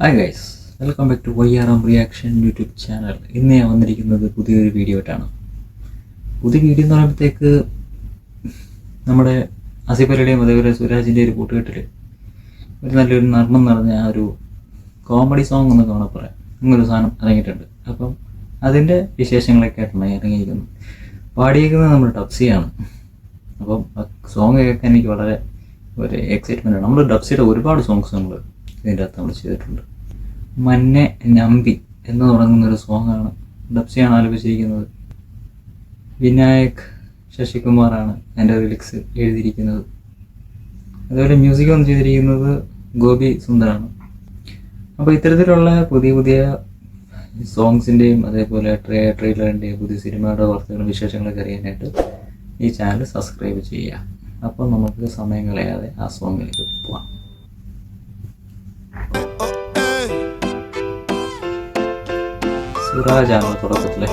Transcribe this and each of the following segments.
Hi guys, welcome back to YRM reaction YouTube channel. ഇന്ന് ഞാൻ വന്നിരിക്കുന്നത് പുതിയൊരു വീഡിയോ ആയിട്ടാണ്. പുതിയ വീഡിയോ എന്ന് പറയുമ്പോഴത്തേക്ക് നമ്മുടെ ആസിഫലിയുടെയും അതേപോലെ സുരാജിൻ്റെ ഒരു കൂട്ടുകെട്ടിൽ ഒരു നല്ലൊരു നർമ്മം നിറഞ്ഞ ആ ഒരു കോമഡി സോങ് എന്നൊക്കെ വേണം പറയാം, അങ്ങനൊരു സാധനം ഇറങ്ങിയിട്ടുണ്ട്. അപ്പം അതിൻ്റെ വിശേഷങ്ങളൊക്കെ ആയിട്ടാണ് ഇറങ്ങിയിരിക്കുന്നത്. പാടിയേക്കുന്നത് നമ്മുടെ ഡബ്സിയാണ്. അപ്പം ആ സോങ് കേൾക്കാൻ എനിക്ക് വളരെ ഒരു എക്സൈറ്റ്മെൻ്റ് ആണ്. നമ്മൾ ഡബ്സിയുടെ ഒരുപാട് സോങ്സ് നമ്മൾ ഇതിൻ്റെ അകത്ത് നമ്മൾ ചെയ്തിട്ടുണ്ട്. മന്നെ നമ്പി എന്ന് തുടങ്ങുന്നൊരു സോങ്ങാണ് ഡബ്സിയാണ് ആലപിച്ചിരിക്കുന്നത്. വിനായക് ശശികുമാറാണ് എൻ്റെ ലിറിക്സ് എഴുതിയിരിക്കുന്നത്. അതുപോലെ മ്യൂസിക് ഒന്ന് ചെയ്തിരിക്കുന്നത് ഗോപി സുന്ദറാണ്. അപ്പോൾ ഇത്തരത്തിലുള്ള പുതിയ പുതിയ സോങ്സിൻ്റെയും അതേപോലെ ട്രെയിലറിൻ്റെയും പുതിയ സിനിമയുടെ വാർത്തകളും വിശേഷങ്ങളൊക്കെ അറിയാനായിട്ട് ഈ ചാനൽ സബ്സ്ക്രൈബ് ചെയ്യുക. അപ്പോൾ നമുക്ക് സമയം കളയാതെ ആ സോങ്ങിലേക്ക് പോവാം. സുരാജാണ് തുടക്കത്തിലെ.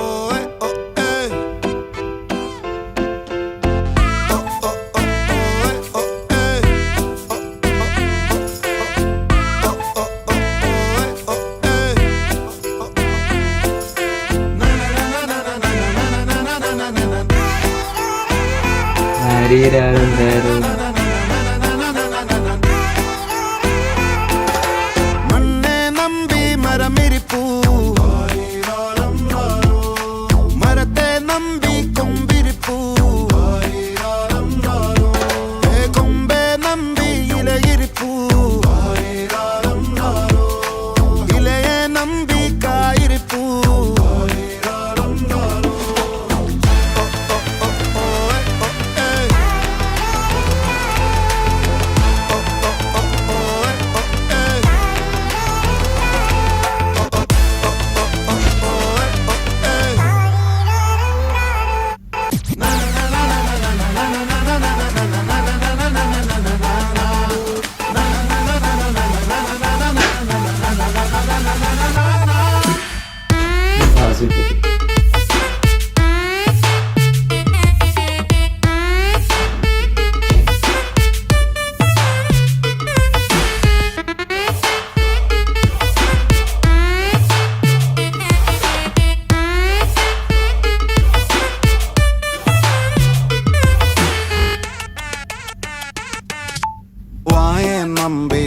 നമ്പി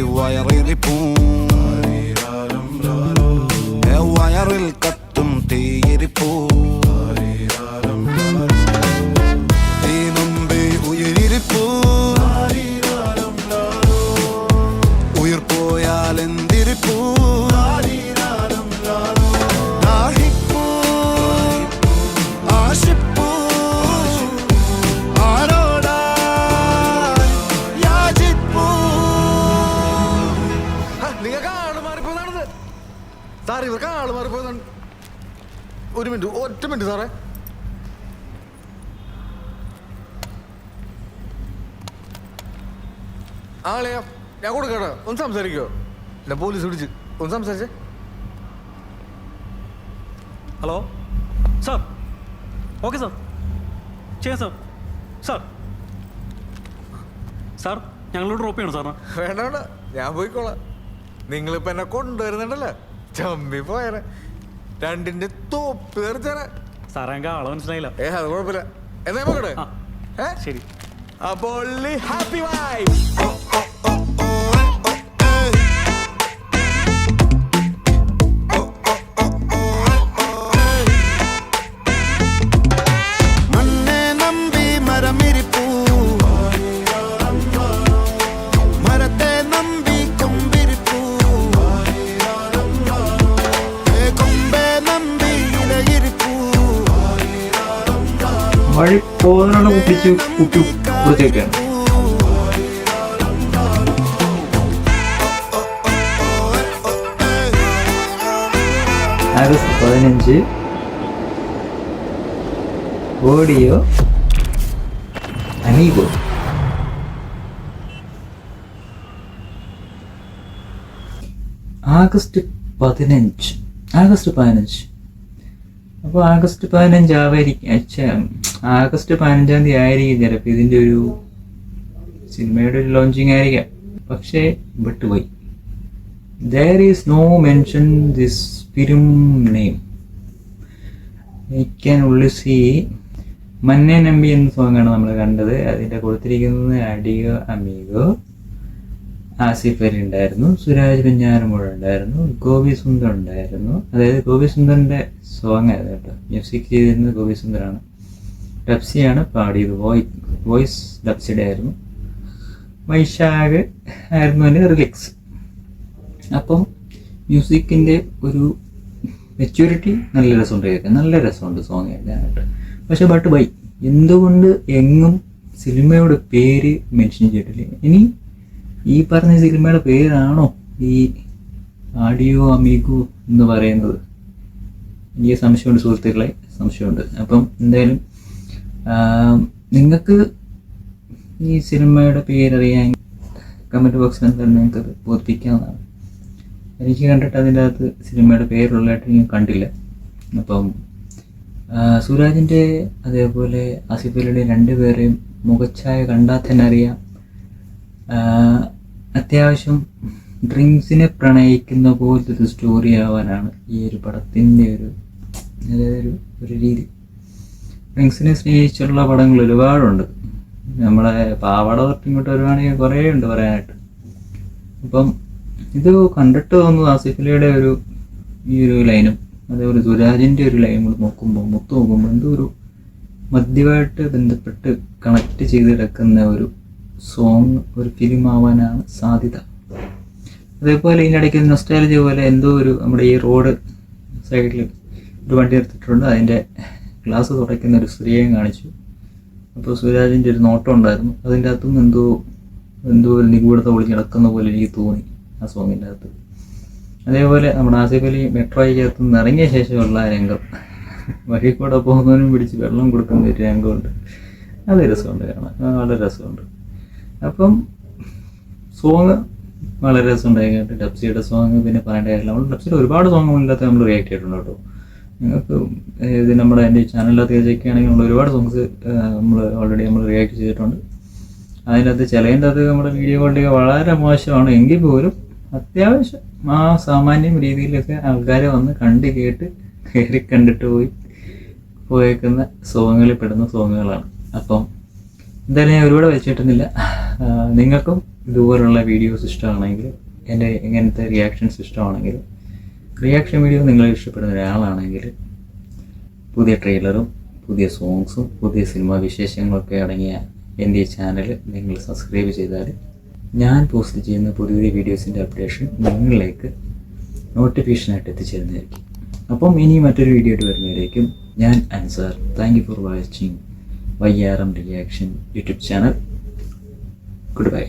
വയറിൽ കത്തും തീയിരിപ്പൂ തീ നമ്പി ഉയിരിപ്പൂ ഉയിർ പോയാൽ എന്തിരിപ്പൂ സാർ ഇവർക്ക് ആള് മാറിപ്പോയതാണ്. ഒരു മിനിറ്റ്, ഒറ്റ മിനിറ്റ് സാറേ. ആളെയാ ഞാൻ കൊടുക്കട്ടെ, ഒന്ന് സംസാരിക്കോ? ഇല്ല, പോലീസ് പിടിച്ച് ഒന്ന് സംസാരിച്ചേ. ഹലോ സാർ, ഓക്കെ സാർ, ചെയ്യാം സാർ. സാർ സാർ ഞങ്ങളോട് ഡ്രോപ്പ് ചെയ്യണം സാറിന്. വേണ്ട വേണ്ട, ഞാൻ പോയിക്കോളാം. നിങ്ങളിപ്പോൾ എന്നെ കൊണ്ടുവരുന്നുണ്ടല്ലോ, ചമ്മി പോയാനെ രണ്ടിന്റെ തോപ്പ് തെറിച്ചാനെ. സാറേ എനിക്ക് ആളെ മനസ്സിലായില്ല. അത് കുഴപ്പമില്ല, എന്നാ നോക്കട്ടെ. ശരി. അപ്പോൾ ഹാപ്പി വൈഫ്. വഴി പോകുന്നതാണ് കുപ്പിച്ച് കുപ്പി കുറിച്ചൊക്കെയാണ്. August 15 audio amigo. ആഗസ്റ്റ് 15. അപ്പോൾ ആഗസ്റ്റ് 15 ആവായിരിക്കും. ആഗസ്റ്റ് 15 തീയതി ആയിരിക്കും ചിലപ്പോൾ ഇതിൻ്റെ ഒരു സിനിമയുടെ ഒരു ലോഞ്ചിങ് ആയിരിക്കാം. പക്ഷേ വിട്ടുപോയി. there is no mention this film name. I can only see മന്നെ Nambi എന്ന സോങ്ങാണ് നമ്മൾ കണ്ടത്. അതിൻ്റെ കൊടുത്തിരിക്കുന്നത് അഡിയോ അമീഗോ, ആസിഫ് അലി ഉണ്ടായിരുന്നു, സുരാജ് വെഞ്ഞാറമൂഴ ഉണ്ടായിരുന്നു, ഗോപി സുന്ദർ ഉണ്ടായിരുന്നു. അതായത് ഗോപി സുന്ദറിൻ്റെ സോങ് ആയിരുന്നു കേട്ടോ. മ്യൂസിക് ചെയ്തിരുന്നത് ഗോപി സുന്ദറാണ്. ഡബ്സിയാണ് പാടിയത്. വോയിസ് ഡബ്സിയുടെ ആയിരുന്നു. വൈശാഖ് ആയിരുന്നു അതിൻ്റെ റിലിക്സ്. അപ്പം മ്യൂസിക്കിൻ്റെ ഒരു മെച്യൂരിറ്റി നല്ല രസമുണ്ട് കേൾക്കാൻ, നല്ല രസമുണ്ട് സോങ് കേൾക്കാനായിട്ട്. പക്ഷെ ബൈ എന്തുകൊണ്ട് എങ്ങും സിനിമയുടെ പേര് മെൻഷൻ ചെയ്തിട്ടില്ല? ഇനി ഈ പറഞ്ഞ സിനിമയുടെ പേരാണോ ഈ ആഡിയോ അമീഗോ എന്ന് പറയുന്നത്? എനിക്ക് സംശയമുണ്ട് സുഹൃത്തുക്കളെ, സംശയമുണ്ട്. അപ്പം എന്തായാലും നിങ്ങൾക്ക് ഈ സിനിമയുടെ പേരറിയാൻ കമൻറ്റ് ബോക്സിൽ എന്തായാലും നിങ്ങൾക്കത് ബോധിപ്പിക്കാവുന്നതാണ്. എനിക്ക് കണ്ടിട്ട് അതിൻ്റെ അകത്ത് സിനിമയുടെ പേരുള്ളതായിട്ട് ഞാൻ കണ്ടില്ല. അപ്പം സുരാജിൻ്റെ അതേപോലെ ആസിഫ് അലിയുടെ രണ്ടുപേരെയും മുഖച്ഛായ കണ്ടാൽ തന്നെ അറിയാം, അത്യാവശ്യം ഡ്രിങ്ക്സിനെ പ്രണയിക്കുന്ന പോലത്തെ ഒരു സ്റ്റോറി ആവാനാണ് ഈ ഒരു പടത്തിൻ്റെ അതായത് ഒരു രീതി. ഡ്രിങ്ക്സിനെ സ്നേഹിച്ചുള്ള പടങ്ങൾ ഒരുപാടുണ്ട്. നമ്മളെ പാവാട തൊട്ട് ഇങ്ങോട്ട് വരുവാണെങ്കിൽ കുറേ ഉണ്ട് പറയാനായിട്ട്. അപ്പം ഇത് കണ്ടിട്ട് തോന്നുന്നു ആസിഫ് അലിയുടെ ഈ ഒരു ലൈനും അതേപോലെ സുരാജിൻ്റെ ഒരു ലൈൻ കൂടെ നോക്കുമ്പോൾ എന്തോ ഒരു മദ്യമായിട്ട് ബന്ധപ്പെട്ട് കണക്ട് ചെയ്ത് കിടക്കുന്ന ഒരു സോങ്, ഒരു ഫിലിം ആവാനാണ് സാധ്യത. അതേപോലെ ഇതിനിടയ്ക്ക് നൊസ്റ്റാലജി പോലെ എന്തോ നമ്മുടെ ഈ റോഡ് സൈഡിൽ ഒരു വണ്ടി എടുത്തിട്ടുണ്ട്, അതിൻ്റെ ഗ്ലാസ് തുടയ്ക്കുന്ന ഒരു സ്ത്രീയെ കാണിച്ചു. അപ്പോൾ സുരാജിൻ്റെ ഒരു നോട്ടം ഉണ്ടായിരുന്നു. അതിൻ്റെ അകത്തും എന്തോ ഒരു നിഗൂഢത ഒളിഞ്ഞ് കിടക്കുന്ന പോലെ എനിക്ക് തോന്നി ആ സോങ്ങിൻ്റെ അകത്ത്. അതേപോലെ നമ്മുടെ ആസിഫ് അലി മെട്രോയ്ക്കകത്ത് നിന്ന് ഇറങ്ങിയ ശേഷമുള്ള രംഗം, വഴി കൂടെ പോകുന്നതിനും പിടിച്ച് വെള്ളം കൊടുക്കുന്ന ഒരു രംഗമുണ്ട്. അത് രസമുണ്ട് കാണാൻ, വളരെ രസമുണ്ട്. അപ്പം സോങ് വളരെ രസമുണ്ടായി കേട്ടോ. ഡബ്സിയുടെ സോങ് പിന്നെ പറയേണ്ട കാര്യമില്ല. നമ്മൾ ഡബ്സിയുടെ ഒരുപാട് സോങ്ങുകളില്ലാത്ത നമ്മൾ റിയാക്ട് ചെയ്തിട്ടുണ്ട് കേട്ടോ. നിങ്ങൾക്ക് ഇത് നമ്മുടെ എൻ്റെ ചാനലിനകത്ത് ചെക്കുകയാണെങ്കിൽ നമ്മൾ ഒരുപാട് സോങ്സ് ഓൾറെഡി നമ്മൾ റിയാക്ട് ചെയ്തിട്ടുണ്ട്. അതിനകത്ത് ചിലതിൻ്റെ അത് നമ്മുടെ വീഡിയോ ക്വാളിറ്റി വളരെ മോശമാണ് എങ്കിൽ പോലും അത്യാവശ്യം ആ സാമാന്യം രീതിയിലൊക്കെ ആൾക്കാരെ വന്ന് കണ്ട് കേട്ട് കയറി കണ്ടിട്ട് പോയേക്കുന്ന സോങ്ങുകളിൽ പെടുന്ന സോങ്ങുകളാണ്. അപ്പം എന്തായാലും ഞാൻ ഒരുപാട് വെച്ചിട്ടുന്നില്ല. നിങ്ങൾക്കും ഇതുപോലുള്ള വീഡിയോസ് ഇഷ്ടമാണെങ്കിൽ, എൻ്റെ ഇങ്ങനത്തെ റിയാക്ഷൻസ് ഇഷ്ടമാണെങ്കിൽ, റിയാക്ഷൻ വീഡിയോ നിങ്ങൾ ഇഷ്ടപ്പെടുന്ന ഒരാളാണെങ്കിൽ, പുതിയ ട്രെയിലറും പുതിയ സോങ്സും പുതിയ സിനിമാ വിശേഷങ്ങളൊക്കെ അടങ്ങിയ എൻ്റെ ഈ ചാനൽ നിങ്ങൾ സബ്സ്ക്രൈബ് ചെയ്താൽ ഞാൻ പോസ്റ്റ് ചെയ്യുന്ന പുതിയ വീഡിയോസിൻ്റെ അപ്ഡേഷൻ നിങ്ങളിലേക്ക് നോട്ടിഫിക്കേഷനായിട്ട് എത്തിച്ചേരുന്നതായിരിക്കും. അപ്പം ഇനി മറ്റൊരു വീഡിയോ ആയിട്ട് വരുന്നതിലേക്കും ഞാൻ Ansar. Thank you for watching വയ്യാറം reaction YouTube channel. Good by.